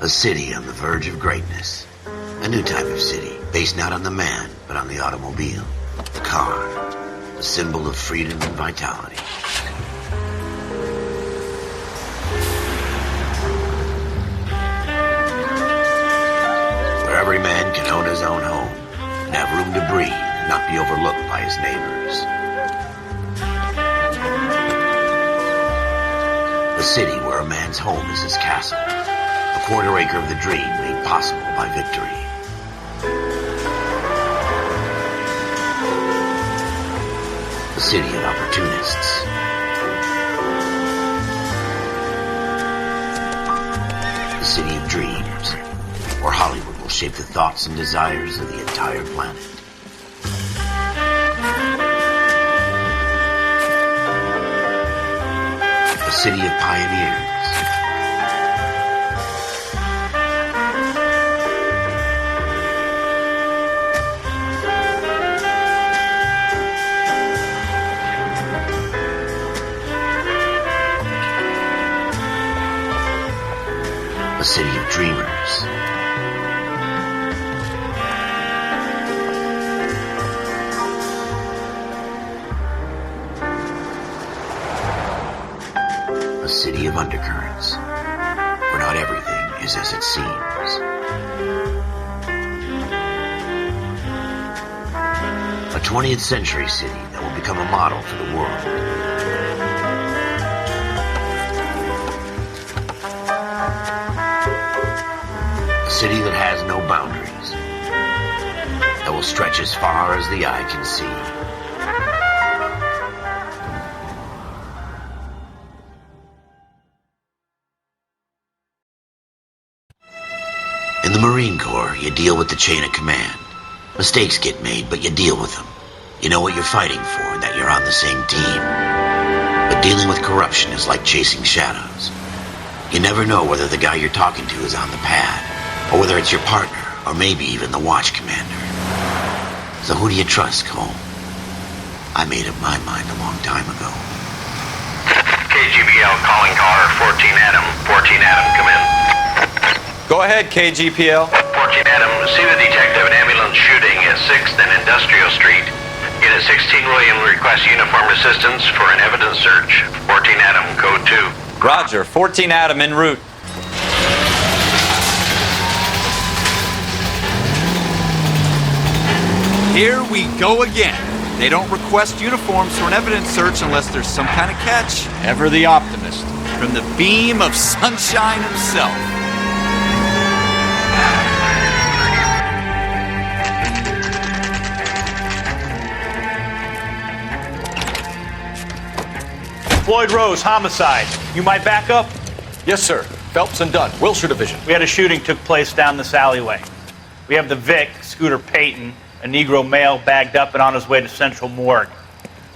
A city on the verge of greatness. A new type of city, based not on the man, but on the automobile. The car. The symbol of freedom and vitality. Where every man can own his own home and have room to breathe and not be overlooked by his neighbors. A city where a man's home is his castle. A quarter acre of the dream made possible by victory. A city of opportunists. A city of dreams, where Hollywood will shape the thoughts and desires of the entire planet. A city of pioneers. A city of dreamers. A city of undercurrents, where not everything is as it seems. A 20th century city that will become a model for the world. A city that has no boundaries, that will stretch as far as the eye can see. In the Marine Corps, you deal with the chain of command. Mistakes get made, but you deal with them. You know what you're fighting for and that you're on the same team. But dealing with corruption is like chasing shadows. You never know whether the guy you're talking to is on the pad, or whether it's your partner, or maybe even the watch commander. So who do you trust, Cole? I made up my mind a long time ago. KGBL calling car 14 Adam. 14 Adam, come in. Go ahead, KGPL. 14 Adam, see the detective an ambulance shooting at 6th and Industrial Street. Unit 16 William requests uniform assistance for an evidence search. 14 Adam, code 2. Roger, 14 Adam en route. Here we go again. They don't request uniforms for an evidence search unless there's some kind of catch. Ever the optimist. From the beam of sunshine himself. Floyd Rose, homicide. You might back up? Yes, sir. Phelps and Dunn, Wilshire Division. We had a shooting took place down this alleyway. We have the Vic, Scooter Payton, a Negro male bagged up and on his way to Central Morgue.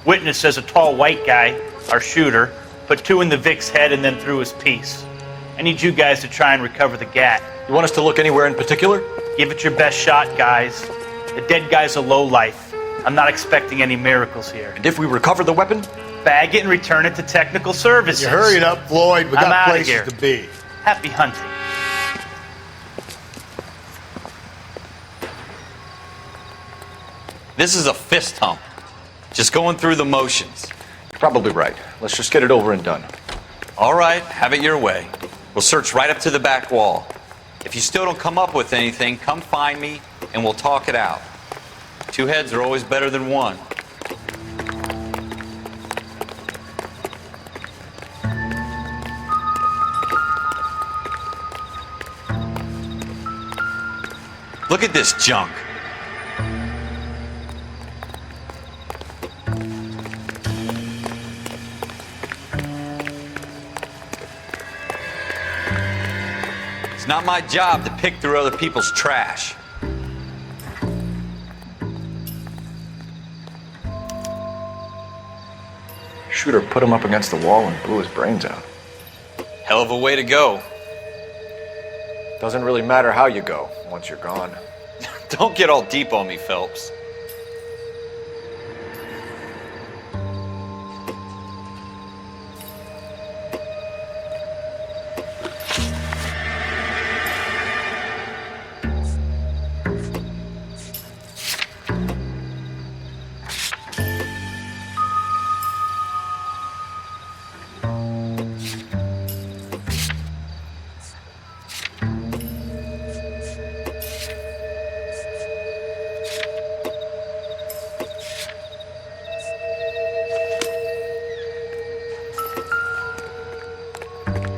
Witness says a tall white guy, our shooter, put 2 in the Vic's head and then threw his piece. I need you guys to try and recover the gat. You want us to look anywhere in particular? Give it your best shot, guys. The dead guy's a lowlife. I'm not expecting any miracles here. And if we recover the weapon? Bag it and return it to technical services. You hurry up, Floyd. We I'm got outta places here. to be. Happy hunting. This is a fist hump. Just going through the motions. You're probably right. Let's just get it over and done. All right, have it your way. We'll search right up to the back wall. If you still don't come up with anything, come find me and we'll talk it out. 2 heads are always better than 1. Look at this junk. It's not my job to pick through other people's trash. Shooter put him up against the wall and blew his brains out. Hell of a way to go. Doesn't really matter how you go once you're gone. Don't get all deep on me, Phelps.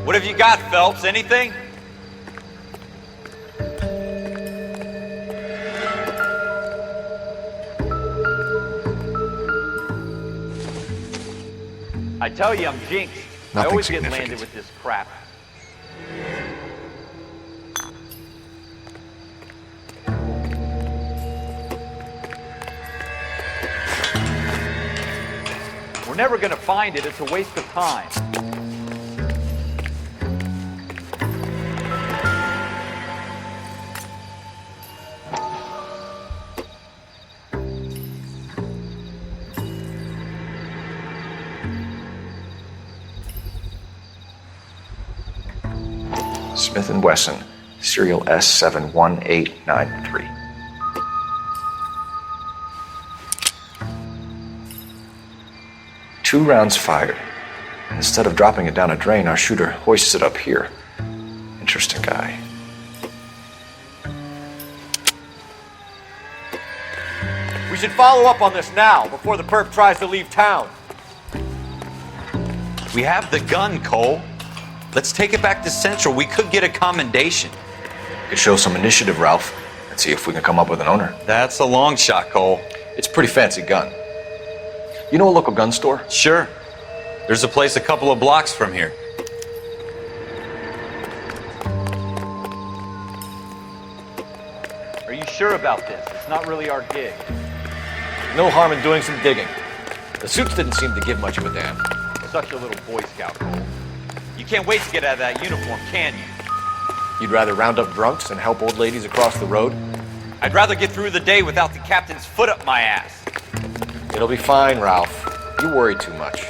What have you got, Phelps? Anything? I tell you, I'm jinxed. I Nothing always get significant. landed with this crap. We're never going to find it. It's a waste of time. Smith & Wesson, serial S71893. Two rounds fired. Instead of dropping it down a drain, our shooter hoists it up here. Interesting guy. We should follow up on this now, before the perp tries to leave town. We have the gun, Cole. Let's take it back to Central. We could get a commendation. Could show some initiative, Ralph, and see if we can come up with an owner. That's a long shot, Cole. It's a pretty fancy gun. You know a local gun store? Sure. There's a place a couple of blocks from here. Are you sure about this? It's not really our gig. No harm in doing some digging. The suits didn't seem to give much of a damn. Such a little Boy Scout, Cole. You can't wait to get out of that uniform, can you? You'd rather round up drunks and help old ladies across the road? I'd rather get through the day without the captain's foot up my ass. It'll be fine, Ralph. You worry too much.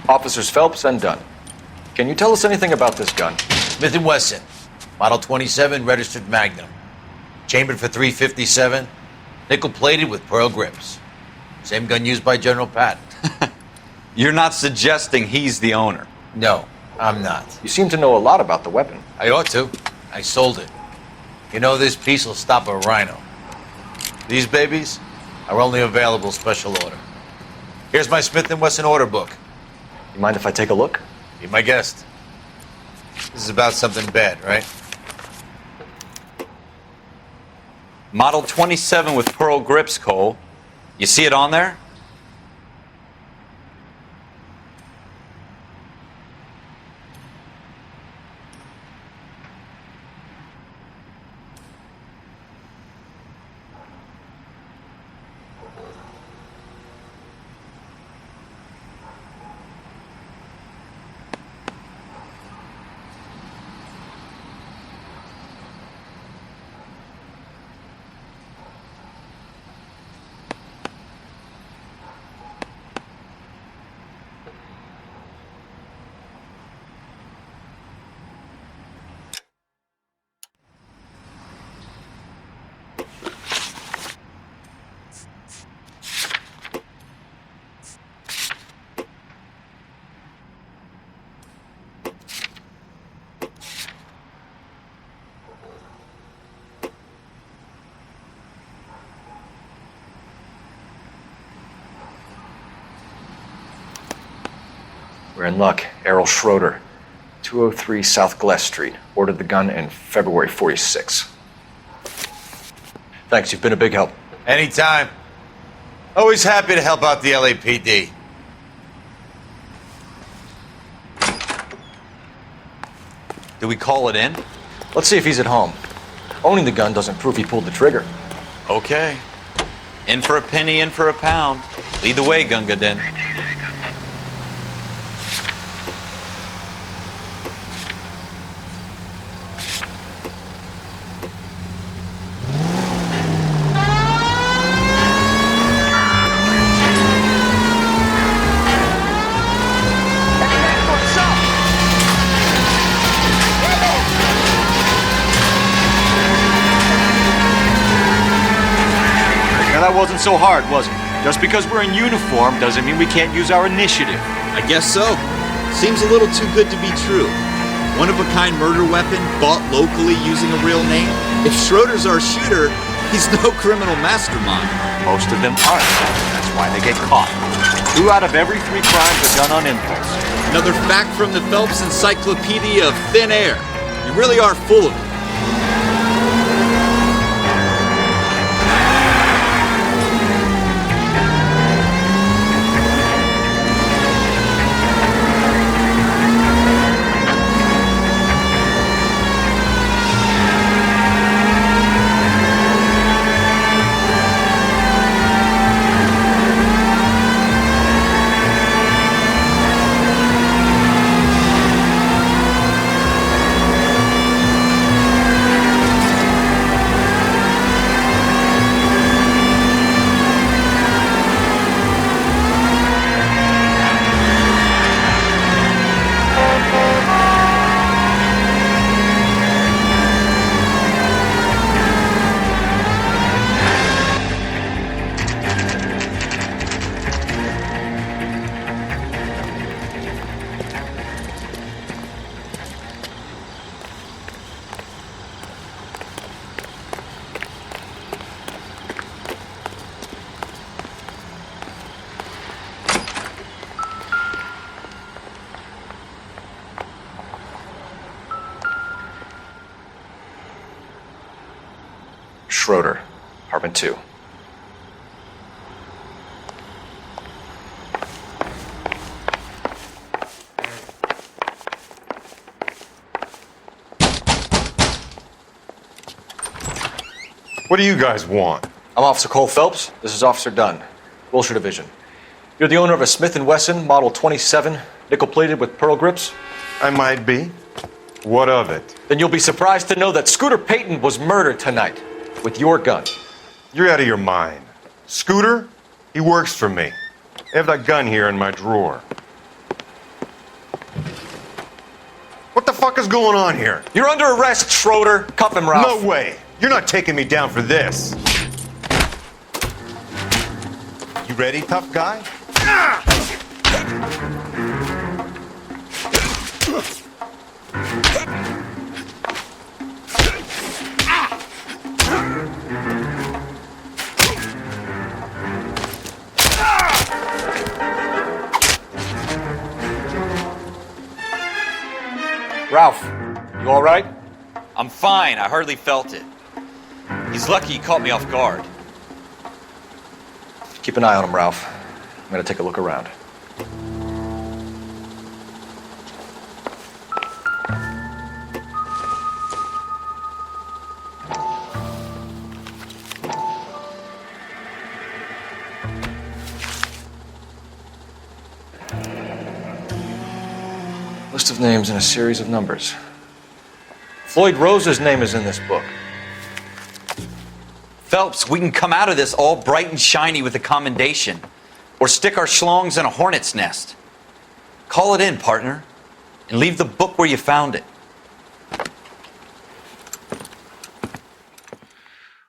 Officers Phelps and Dunn. Can you tell us anything about this gun? Smith & Wesson, Model 27, registered Magnum. Chambered for .357, nickel-plated with pearl grips. Same gun used by General Patton. You're not suggesting he's the owner. No, I'm not. You seem to know a lot about the weapon. I ought to. I sold it. You know, this piece will stop a rhino. These babies are only available special order. Here's my Smith & Wesson order book. You mind if I take a look? Be my guest. This is about something bad, right? Model 27 with pearl grips, Cole. You see it on there? We're in luck. Errol Schroeder, 203 South Glass Street. Ordered the gun in February 46. Thanks, you've been a big help. Anytime. Always happy to help out the LAPD. Do we call it in? Let's see if he's at home. Owning the gun doesn't prove he pulled the trigger. Okay. In for a penny, in for a pound. Lead the way, Gunga Din. Now that wasn't so hard, was it? Just because we're in uniform doesn't mean we can't use our initiative. I guess so. Seems a little too good to be true. One-of-a-kind murder weapon bought locally using a real name? If Schroeder's our shooter, he's no criminal mastermind. Most of them aren't. That's why they get caught. 2 out of every 3 crimes are done on impulse. Another fact from the Phelps Encyclopedia of Thin Air. You really are full of it. Schroeder, apartment 2. What do you guys want? I'm Officer Cole Phelps. This is Officer Dunn, Wilshire Division. You're the owner of a Smith & Wesson Model 27, nickel-plated with pearl grips? I might be. What of it? Then you'll be surprised to know that Scooter Payton was murdered tonight with your gun. You're out of your mind. Scooter? He works for me. I have that gun here in my drawer. What the fuck is going on here? You're under arrest, Schroeder. Cuff him, Ralph. No way. You're not taking me down for this. You ready, tough guy? Ralph, you all right? I'm fine. I hardly felt it. He's lucky he caught me off guard. Keep an eye on him, Ralph. I'm gonna take a look around. List of names and a series of numbers. Floyd Rose's name is in this book. Phelps, we can come out of this all bright and shiny with a commendation, or stick our schlongs in a hornet's nest. Call it in, partner, and leave the book where you found it.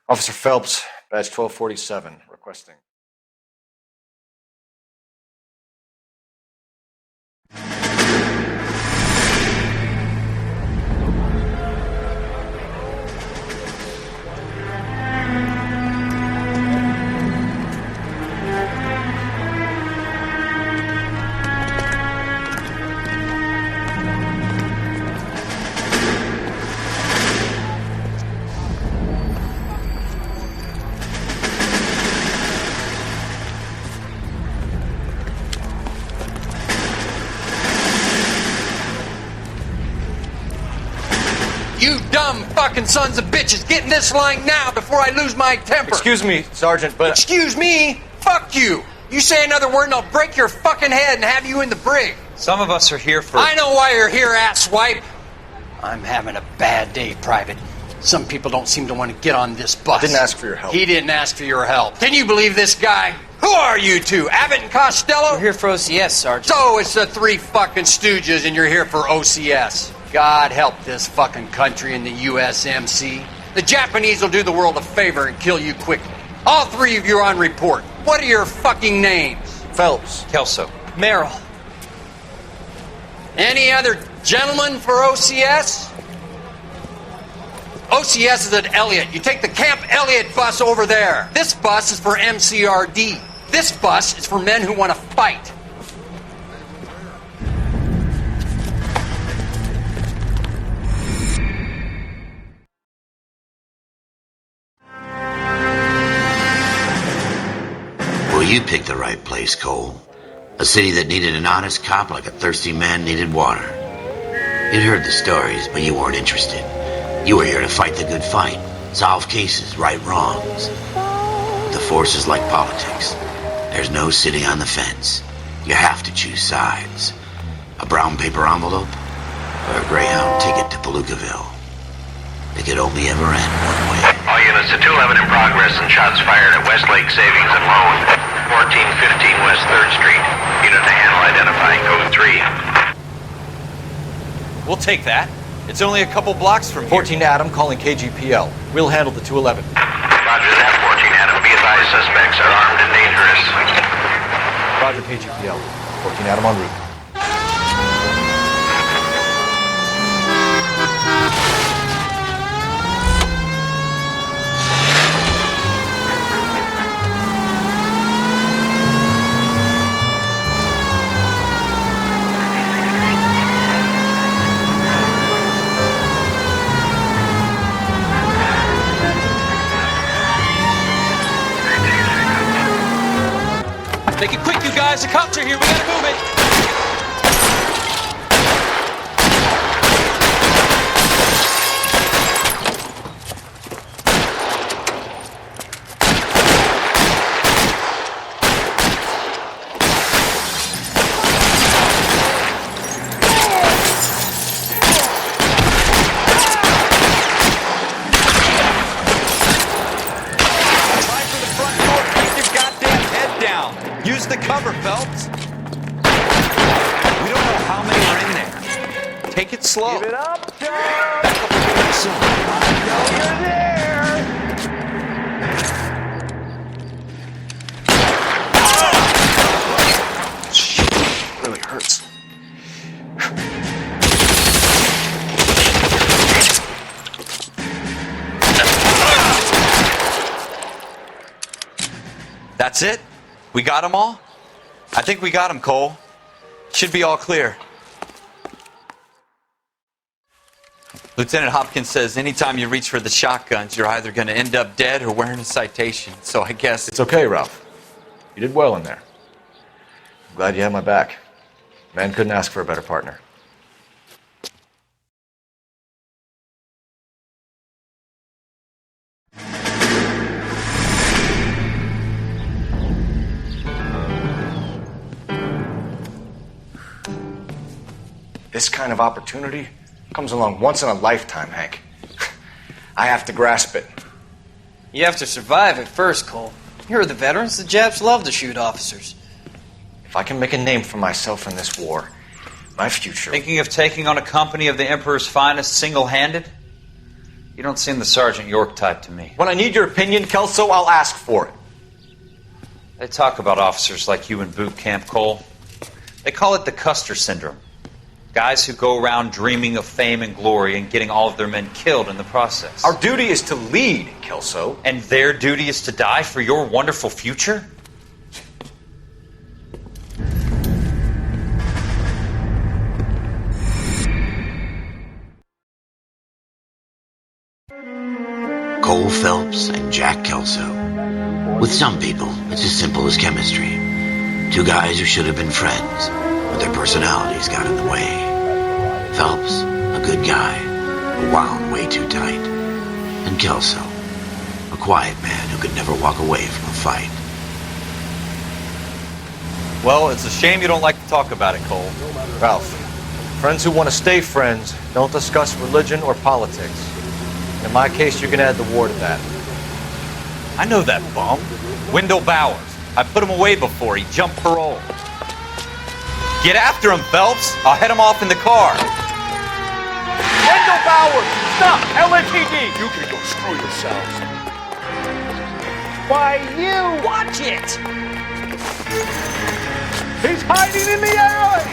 Officer Phelps, badge 1247, requesting. dumb fucking sons of bitches. Get in this line now before I lose my temper. Excuse me, Sergeant, but... Excuse me? Fuck you. You say another word and I'll break your fucking head and have you in the brig. Some of us are here for... I know why you're here, asswipe. I'm having a bad day, Private. Some people don't seem to want to get on this bus. I didn't ask for your help. He didn't ask for your help. Can you believe this guy? Who are you two? Abbott and Costello? We're here for OCS, Sergeant. So it's the three fucking stooges and you're here for OCS. God help this fucking country and the USMC. The Japanese will do the world a favor and kill you quickly. All three of you are on report. What are your fucking names? Phelps. Kelso. Merrill. Any other gentlemen for OCS? OCS is at Elliott. You take the Camp Elliott bus over there. This bus is for MCRD. This bus is for men who want to fight. Well, you picked the right place, Cole. A city that needed an honest cop like a thirsty man needed water. You'd heard the stories, but you weren't interested. You were here to fight the good fight, solve cases, right wrongs. The force is like politics. There's no sitting on the fence. You have to choose sides. A brown paper envelope or a Greyhound ticket to Palookaville. It could only ever end one way. All units to 211 in progress and shots fired at Westlake Savings and Loan, 1415 West 3rd Street. Unit to handle identifying code 3. We'll take that. It's only a couple blocks from here. 14 Adam calling KGPL. We'll handle the 211. Roger that, 14 Adam. Be advised, suspects are armed and dangerous. Roger, KGPL. 14 Adam en route. Make it quick, you guys. The cops are here. We gotta move it. Use the cover, Phelps. We don't know how many are in there. Take it slow. Give it up, John! Back up a bit soon. I know you're there! Shit, it really hurts. That's it? We got them all? I think we got them, Cole. Should be all clear. Lieutenant Hopkins says anytime you reach for the shotguns, you're either going to end up dead or wearing a citation. So I guess It's okay, Ralph. You did well in there. I'm glad you had my back. Man couldn't ask for a better partner. This kind of opportunity comes along once in a lifetime, Hank. I have to grasp it. You have to survive it first, Cole. You're the veterans. The Japs love to shoot officers. If I can make a name for myself in this war, my future... Thinking of taking on a company of the Emperor's finest single-handed? You don't seem the Sergeant York type to me. When I need your opinion, Kelso, I'll ask for it. They talk about officers like you in boot camp, Cole. They call it the Custer Syndrome. Guys who go around dreaming of fame and glory and getting all of their men killed in the process. Our duty is to lead, Kelso. And their duty is to die for your wonderful future? Cole Phelps and Jack Kelso. With some people, it's as simple as chemistry. Two guys who should have been friends, but their personalities got in the way. Phelps, a good guy. but wound way too tight. And Kelso, a quiet man who could never walk away from a fight. Well, it's a shame you don't like to talk about it, Cole. Ralph, friends who want to stay friends don't discuss religion or politics. In my case, you can add the war to that. I know that bum. Wendell Bowers. I put him away before. He jumped parole. Get after him, Phelps. I'll head him off in the car. Wendell Bowers! Stop! LAPD! You can go screw yourselves. Why, you! Watch it! He's hiding in the alley!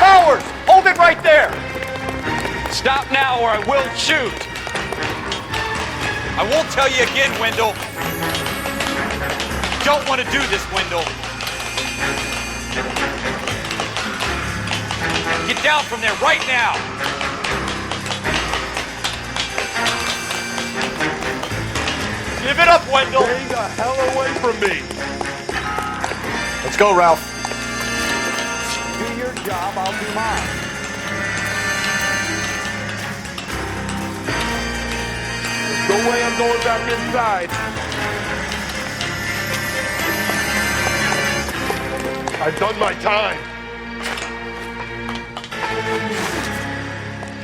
Bowers! Hold it right there! Stop now or I will shoot! I won't tell you again, Wendell. Don't want to do this, Wendell. Get down from there right now. Give it up, Wendell! Stay the hell away from me! Let's go, Ralph. Do your job, I'll do mine. There's no way I'm going back inside. I've done my time.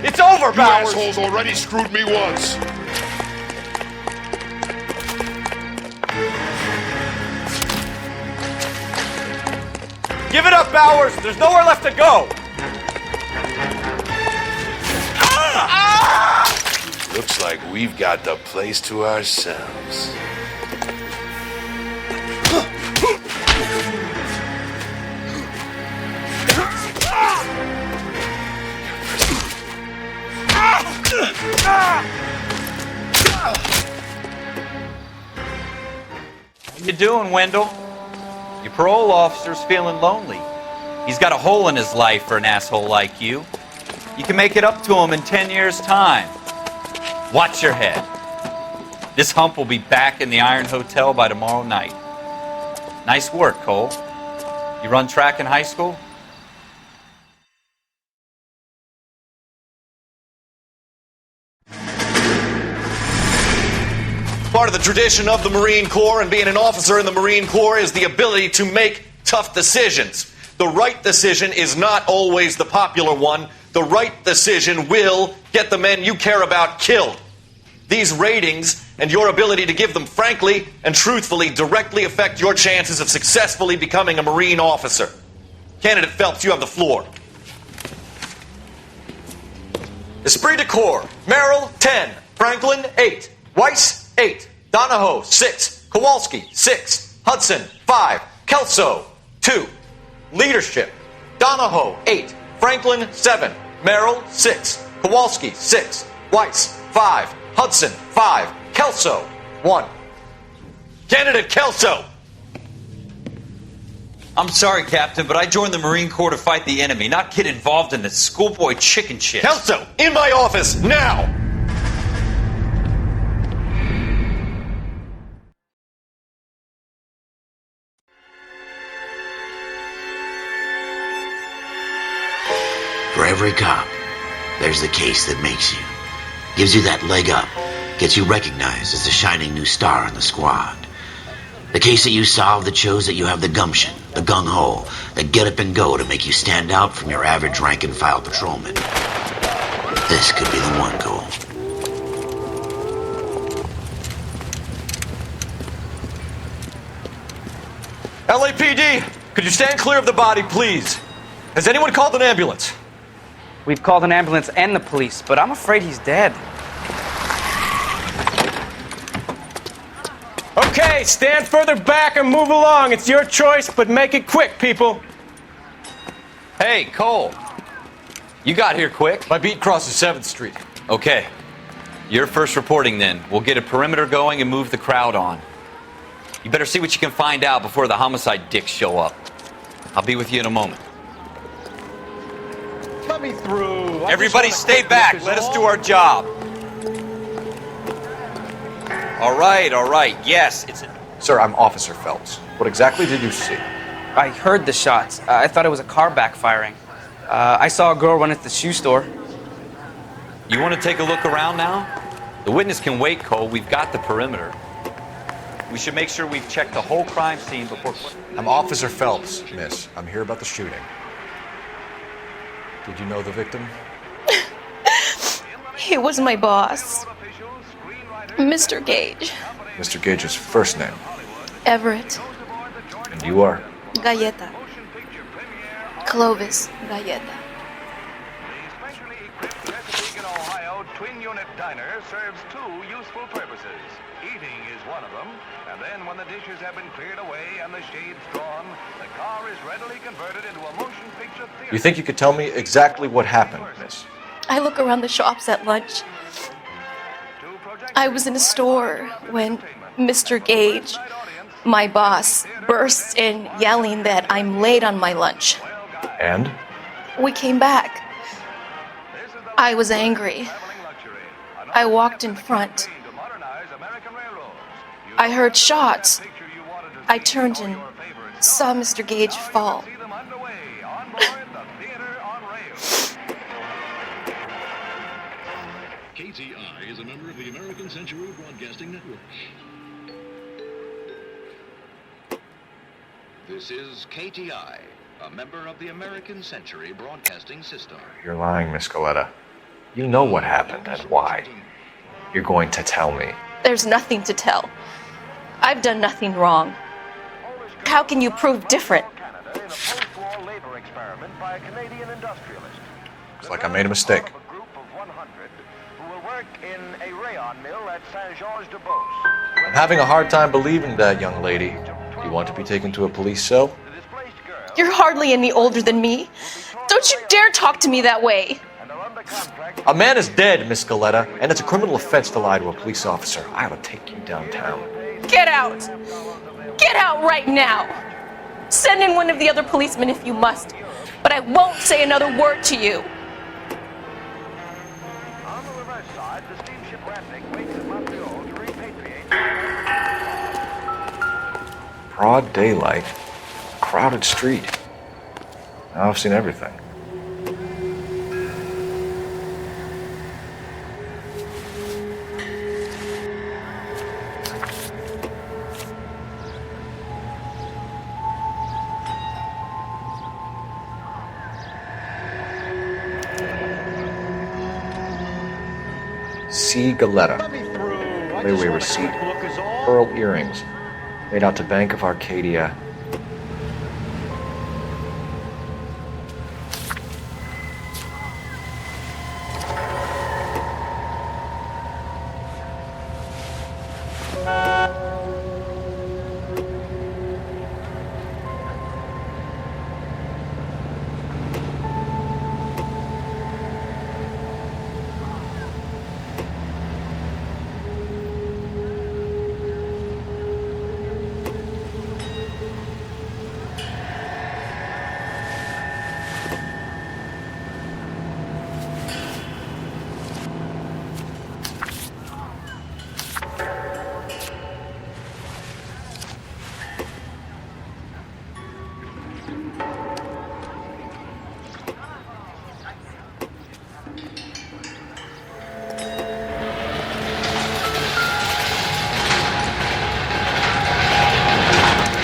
It's over, Bowers! You assholes already screwed me once. Give it up, Bowers! There's nowhere left to go! Looks like we've got the place to ourselves. How you doing, Wendell? Your parole officer's feeling lonely. He's got a hole in his life for an asshole like you. You can make it up to him in 10 years' time. Watch your head. This hump will be back in the Iron Hotel by tomorrow night. Nice work, Cole. You run track in high school? Part of the tradition of the Marine Corps and being an officer in the Marine Corps is the ability to make tough decisions. The right decision is not always the popular one. The right decision will get the men you care about killed. These ratings and your ability to give them frankly and truthfully directly affect your chances of successfully becoming a Marine officer. Candidate Phelps, you have the floor. Esprit de Corps, Merrill, 10. Franklin, 8. Weiss, 8. Donahoe, 6. Kowalski, 6. Hudson, 5. Kelso, 2. Leadership, Donahoe, 8. Franklin, 7. Merrill, 6. Kowalski, 6. Weiss, 5. Hudson, 5. Kelso, 1. Candidate Kelso! I'm sorry, Captain, but I joined the Marine Corps to fight the enemy, not get involved in this schoolboy chicken shit. Kelso, in my office, now! For every cop, there's the case that makes you. Gives you that leg up. Gets you recognized as the shining new star in the squad. The case that you solve that shows that you have the gumption, the gung-ho, the get up and go to make you stand out from your average rank-and-file patrolman. This could be the one, Cole. LAPD, could you stand clear of the body, please? Has anyone called an ambulance? We've called an ambulance and the police, but I'm afraid he's dead. Okay, stand further back and move along. It's your choice, but make it quick, people. Hey, Cole. You got here quick. My beat crosses 7th Street. Okay. You're first reporting then. We'll get a perimeter going and move the crowd on. You better see what you can find out before the homicide dicks show up. I'll be with you in a moment. Let me through. Everybody stay back. Let us do our job. All right. Yes, it's... Sir, I'm Officer Phelps. What exactly did you see? I heard the shots. I thought it was a car backfiring. I saw a girl run into the shoe store. You want to take a look around now? The witness can wait, Cole. We've got the perimeter. We should make sure we've checked the whole crime scene before... I'm Officer Phelps, miss. I'm here about the shooting. Did you know the victim? He was my boss, Mr. Gage. Mr. Gage's first name. Everett. And you are? Galleta. Clovis Galleta. Twin Unit Diner serves two useful purposes. Eating is one of them, and then when the dishes have been cleared away and the shades drawn, the car is readily converted into a motion picture theater. You think you could tell me exactly what happened, miss? I look around the shops at lunch. I was in a store when Mr. Gage, my boss, bursts in yelling that I'm late on my lunch. And? We came back. I was angry. I walked in front. I heard shots. I turned and saw Mr. Gage fall. KTI is a member of the American Century Broadcasting Network. This is KTI, a member of the American Century Broadcasting System. You're lying, Miss Galleta. You know what happened and why. You're going to tell me. There's nothing to tell. I've done nothing wrong. How can you prove different? It's like I made a mistake. I'm having a hard time believing that, young lady. You want to be taken to a police cell? You're hardly any older than me. Don't you dare talk to me that way. A man is dead, Miss Galleta, and it's a criminal offense to lie to a police officer. I ought to take you downtown. Get out! Get out right now! Send in one of the other policemen if you must, but I won't say another word to you. Broad daylight, crowded street. Now I've seen everything. C. Galleta. Layaway receipt. Pearl earrings. Made out to Bank of Arcadia.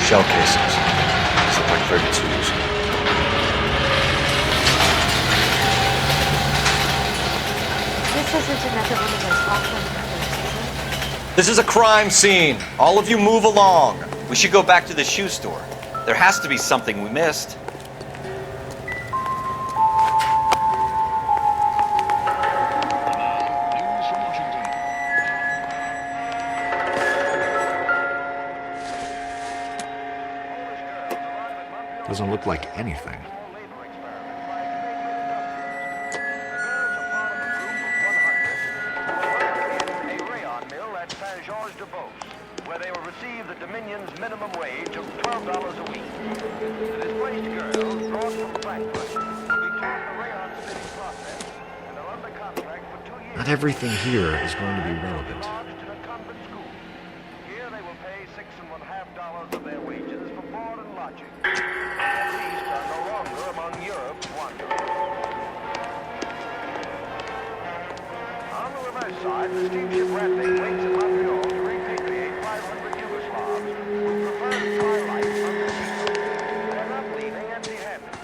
Shell casings. These look like 32s. This isn't another one of those awful murders, is it? This is a crime scene. All of you move along. We should go back to the shoe store. There has to be something we missed. Doesn't look like anything. Where they will receive the Dominion's minimum wage of $12 a week. The displaced girls, brought from Frankfurt, will be taught the rayon spinning process and are under contract for 2 years. Not everything here is going to be relevant. In a convent school. Here they will pay $6.50 of their wages for board and lodging. west side, the steamship Rattling waits in Montreal to repatriate 500 Yugoslavs who prefer to try life under peace. They're not leaving empty-handed.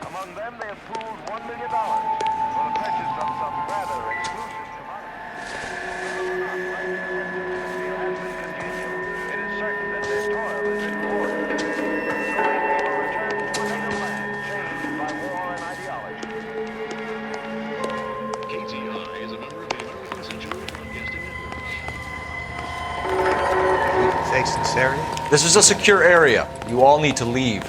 Among them, they have pooled $1 million for the purchase of some rather exclusive commodities. It has been congenial. It is certain that their toil has been rewarded. So many people return to a native land changed by war and ideology. KTI is a member of the American Century Broadcasting Network. Thanks, this area. This is a secure area. You all need to leave.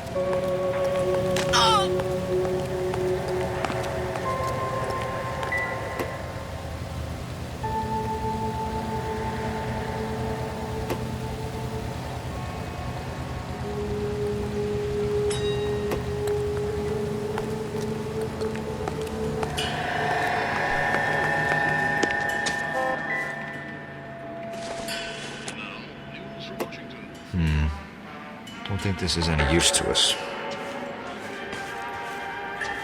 Don't think this is any use to us.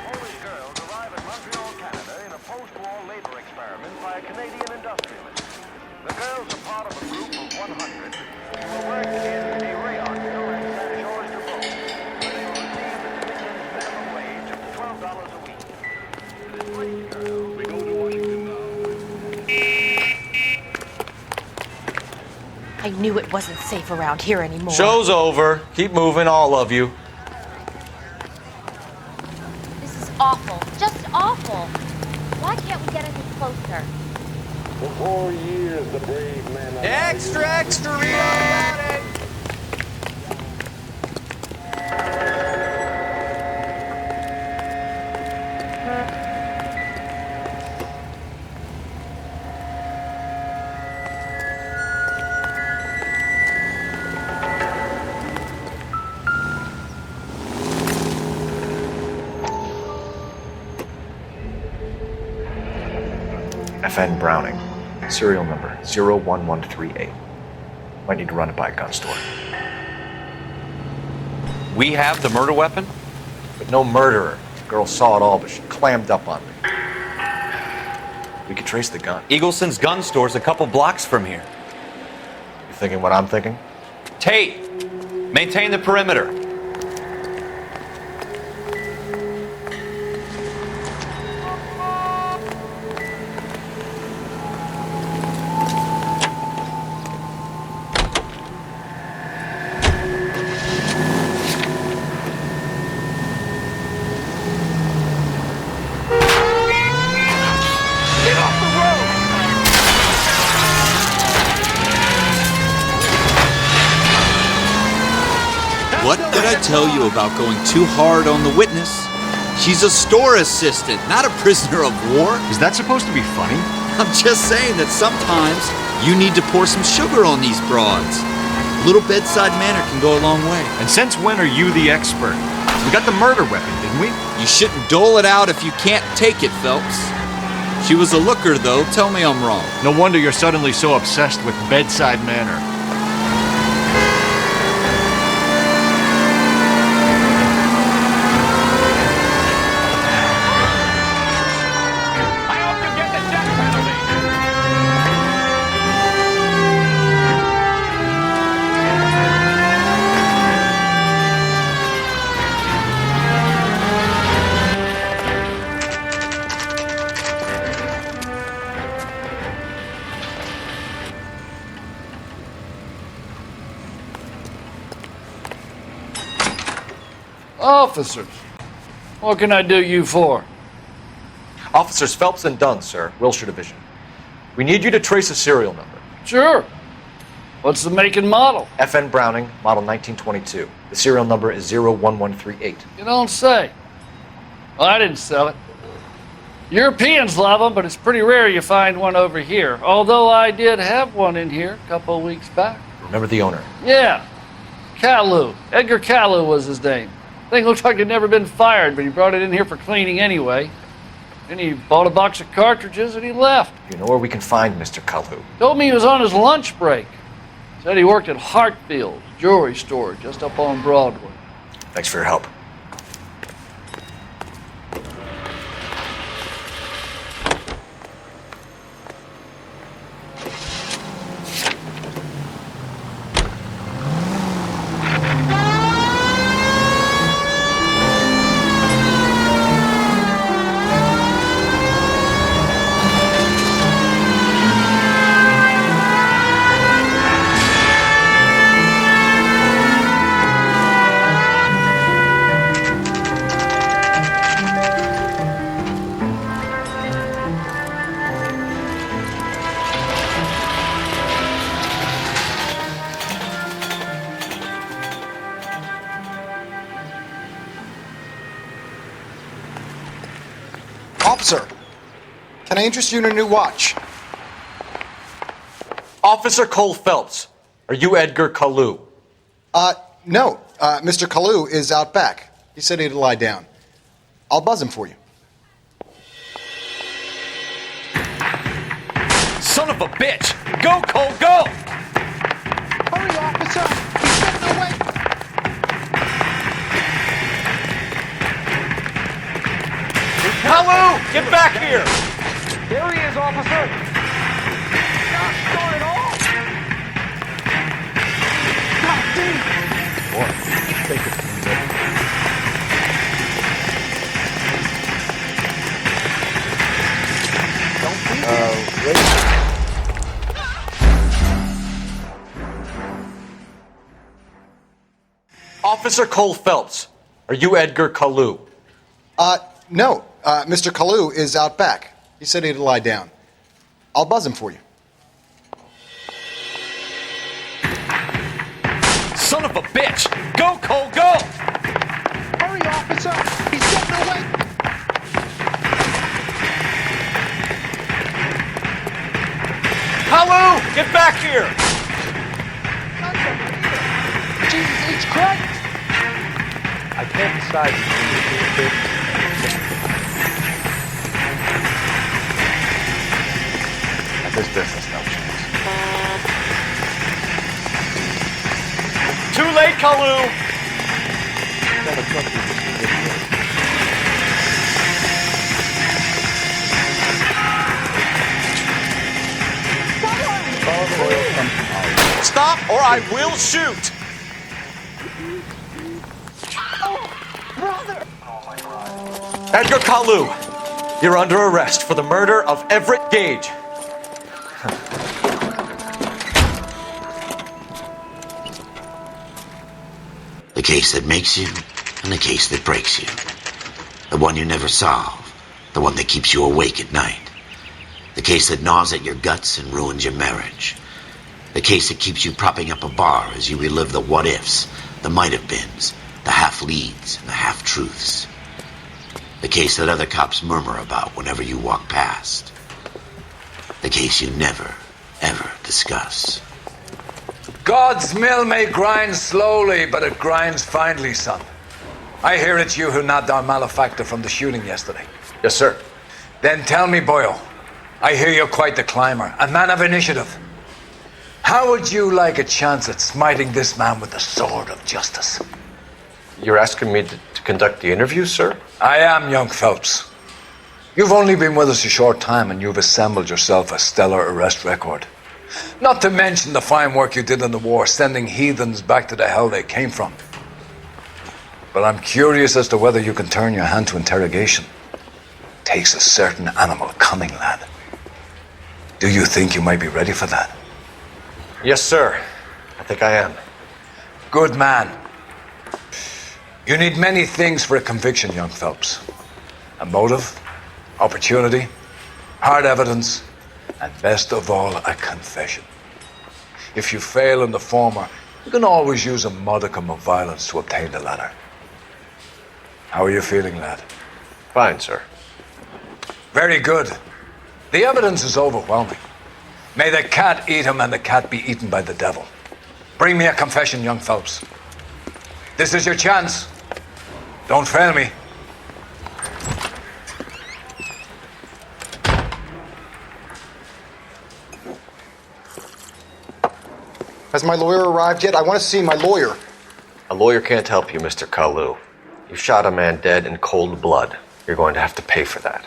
Polish girls arrive in Montreal, Canada in a post-war labor experiment by a Canadian industrialist. The girls are part of a group of 100 who will work in a rayon mill at Saint-Georges-de-Beauce, where they will receive the Dominions minimum wage of $12 a week. To this place, girls, we go to Washington now. I knew it wasn't safe around here anymore. Show's over. Keep moving, all of you. This is awful. Just awful. Why can't we get any closer? For 4 years, the brave men... Extra, extra, reloaded! FN Browning. Serial number 01138. Might need to run it by a gun store. We have the murder weapon? But no murderer. The girl saw it all, but she clammed up on me. We could trace the gun. Eagleson's gun store's a couple blocks from here. You thinking what I'm thinking? Tate, maintain the perimeter. What did I tell you about going too hard on the witness? She's a store assistant, not a prisoner of war. Is that supposed to be funny? I'm just saying that sometimes you need to pour some sugar on these broads. A little bedside manner can go a long way. And since when are you the expert? We got the murder weapon, didn't we? You shouldn't dole it out if you can't take it, Phelps. She was a looker, though. Tell me I'm wrong. No wonder you're suddenly so obsessed with bedside manner. Officers, what can I do you for? Officers Phelps and Dunn, sir. Wilshire Division. We need you to trace a serial number. Sure. What's the make and model? FN Browning, model 1922. The serial number is 01138. You don't say. Well, I didn't sell it. Europeans love them, but it's pretty rare you find one over here. Although I did have one in here a couple of weeks back. Remember the owner? Yeah. Caillou. Edgar Caillou was his name. Thing looks like it'd never been fired, but he brought it in here for cleaning anyway. Then he bought a box of cartridges and he left. You know where we can find Mr. Caillou? Told me he was on his lunch break. Said he worked at Hartfield's jewelry store just up on Broadway. Thanks for your help. Officer, can I interest you in a new watch? Officer Cole Phelps, are you Edgar Kalu? No. Mr. Kalu is out back. He said he'd lie down. I'll buzz him for you. Son of a bitch! Go, Cole, go! Hurry, officer! He's getting away! Kalu, get back here! There he is, officer! Not start at all! God damn! What? Take it from there. Officer Cole Phelps, are you Edgar Kalu? No. Mr. Kalu is out back. He said he'd lie down. I'll buzz him for you. Son of a bitch! Go, Cole, go! Hurry, officer! He's getting away! Kalu, get back here! Jesus H. Christ! I can't decide between the two. At this business, no chance. Too late, Kalu! Stop or I will shoot! Edgar Kalu, you're under arrest for the murder of Everett Gage. The case that makes you and the case that breaks you. The one you never solve. The one that keeps you awake at night. The case that gnaws at your guts and ruins your marriage. The case that keeps you propping up a bar as you relive the what-ifs, the might-have-beens, the half-leads, and the half-truths. The case that other cops murmur about whenever you walk past. The case you never, ever discuss. God's mill may grind slowly, but it grinds finely, son. I hear it's you who nabbed our malefactor from the shooting yesterday. Yes, sir. Then tell me, Boyle, I hear you're quite the climber, a man of initiative. How would you like a chance at smiting this man with the sword of justice? You're asking me to conduct the interview, sir? I am, young Phelps. You've only been with us a short time and you've assembled yourself a stellar arrest record. Not to mention the fine work you did in the war, sending heathens back to the hell they came from. But I'm curious as to whether you can turn your hand to interrogation. Takes a certain animal cunning, lad. Do you think you might be ready for that? Yes, sir. I think I am. Good man. You need many things for a conviction, young Phelps. A motive, opportunity, hard evidence, and best of all, a confession. If you fail in the former, you can always use a modicum of violence to obtain the latter. How are you feeling, lad? Fine, sir. Very good. The evidence is overwhelming. May the cat eat him and the cat be eaten by the devil. Bring me a confession, young Phelps. This is your chance. Don't fail me. Has my lawyer arrived yet? I want to see my lawyer. A lawyer can't help you, Mr. Kalu. You shot a man dead in cold blood. You're going to have to pay for that.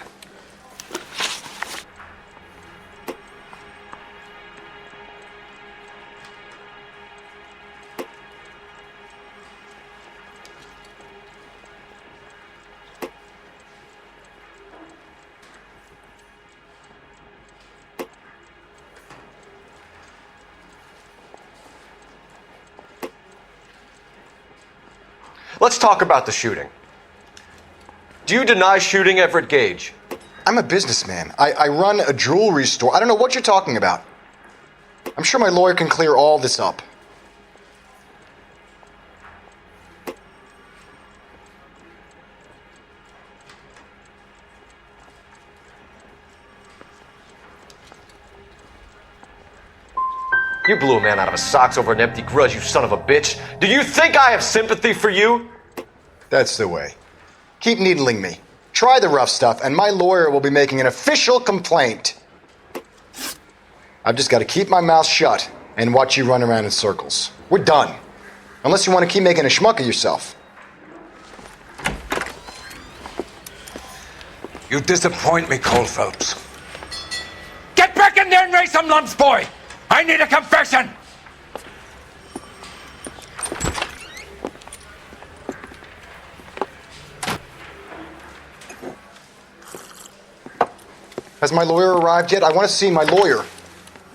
Let's talk about the shooting. Do you deny shooting Everett Gage? I'm a businessman. I run a jewelry store. I don't know what you're talking about. I'm sure my lawyer can clear all this up. You blew a man out of his socks over an empty grudge, you son of a bitch. Do you think I have sympathy for you? That's the way. Keep needling me. Try the rough stuff, and my lawyer will be making an official complaint. I've just got to keep my mouth shut and watch you run around in circles. We're done. Unless you want to keep making a schmuck of yourself. You disappoint me, Cole Phelps. Get back in there and raise some lumps, boy! I need a confession! Has my lawyer arrived yet? I want to see my lawyer.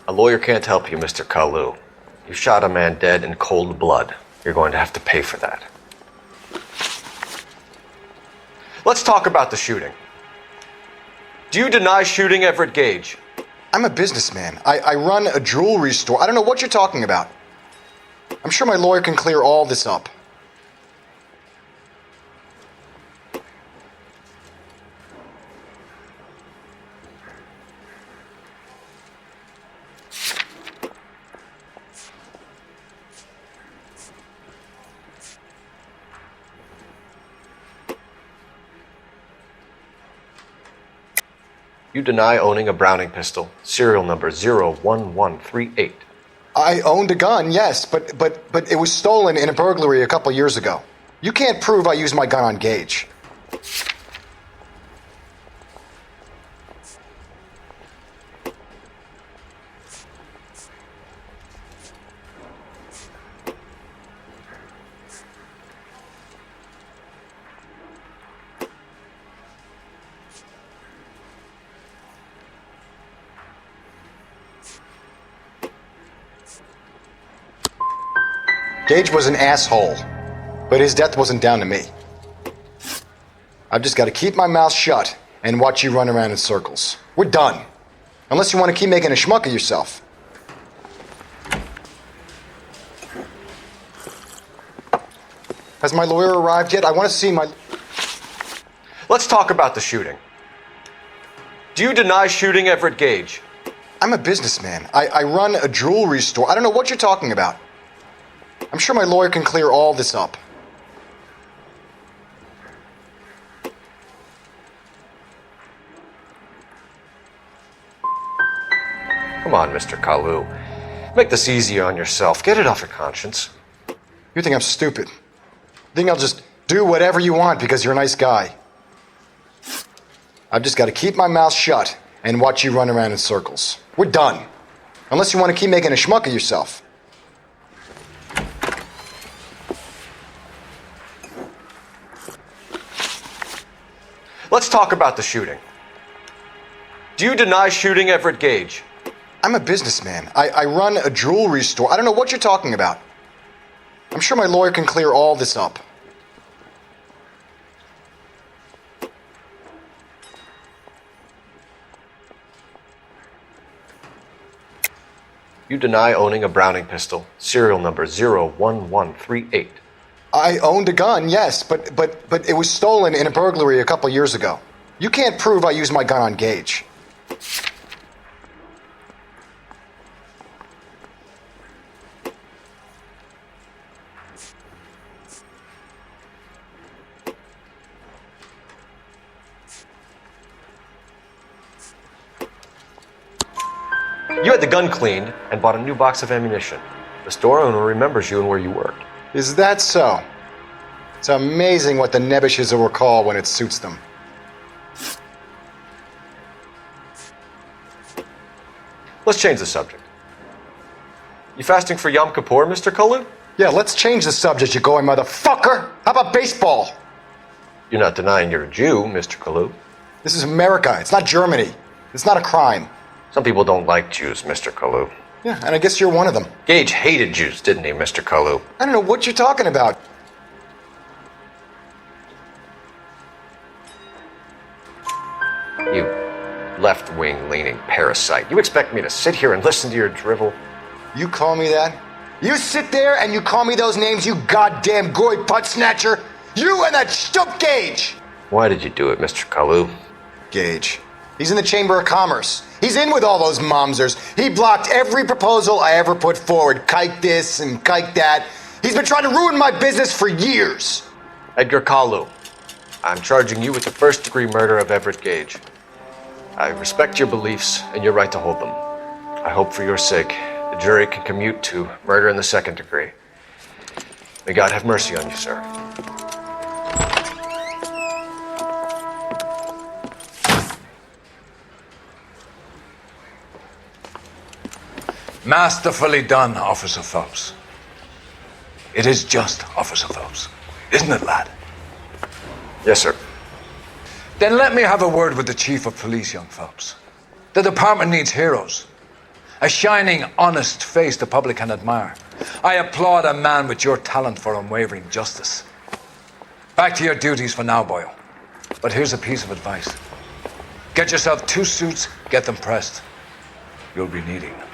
A lawyer can't help you, Mr. Kalu. You shot a man dead in cold blood. You're going to have to pay for that. Let's talk about the shooting. Do you deny shooting Everett Gage? I'm a businessman. I run a jewelry store. I don't know what you're talking about. I'm sure my lawyer can clear all this up. You deny owning a Browning pistol, serial number 01138. I owned a gun, yes, but it was stolen in a burglary a couple years ago. You can't prove I used my gun on Gage. Gage was an asshole, but his death wasn't down to me. I've just got to keep my mouth shut and watch you run around in circles. We're done. Unless you want to keep making a schmuck of yourself. Has my lawyer arrived yet? I want to see my... Let's talk about the shooting. Do you deny shooting Everett Gage? I'm a businessman. I run a jewelry store. I don't know what you're talking about. I'm sure my lawyer can clear all this up. Come on, Mr. Kalu. Make this easier on yourself. Get it off your conscience. You think I'm stupid? You think I'll just do whatever you want because you're a nice guy? I've just got to keep my mouth shut and watch you run around in circles. We're done. Unless you want to keep making a schmuck of yourself. Let's talk about the shooting. Do you deny shooting Everett Gage? I'm a businessman. I run a jewelry store. I don't know what you're talking about. I'm sure my lawyer can clear all this up. You deny owning a Browning pistol, serial number 01138. I owned a gun, yes, but it was stolen in a burglary a couple years ago. You can't prove I used my gun on Gage. You had the gun cleaned and bought a new box of ammunition. The store owner remembers you and where you worked. Is that so? It's amazing what the nebbishes will recall when it suits them. Let's change the subject. You fasting for Yom Kippur, Mr. Kalu? Yeah, let's change the subject, you going motherfucker! How about baseball? You're not denying you're a Jew, Mr. Kalu. This is America. It's not Germany. It's not a crime. Some people don't like Jews, Mr. Kalu. Yeah, and I guess you're one of them. Gage hated Jews, didn't he, Mr. Kalu? I don't know what you're talking about. You left-wing leaning parasite. You expect me to sit here and listen to your drivel? You call me that? You sit there and you call me those names, you goddamn goy butt snatcher? You and that stup Gage! Why did you do it, Mr. Kalu? Gage. He's in the Chamber of Commerce. He's in with all those momsers. He blocked every proposal I ever put forward. Kike this and kike that. He's been trying to ruin my business for years. Edgar Kalu, I'm charging you with the first-degree murder of Everett Gage. I respect your beliefs and your right to hold them. I hope for your sake the jury can commute to murder in the second degree. May God have mercy on you, sir. Masterfully done, Officer Phelps. It is just Officer Phelps, isn't it, lad? Yes, sir. Then let me have a word with the Chief of Police, young Phelps. The department needs heroes. A shining, honest face the public can admire. I applaud a man with your talent for unwavering justice. Back to your duties for now, Boyle. But here's a piece of advice. Get yourself 2 suits, get them pressed. You'll be needing them.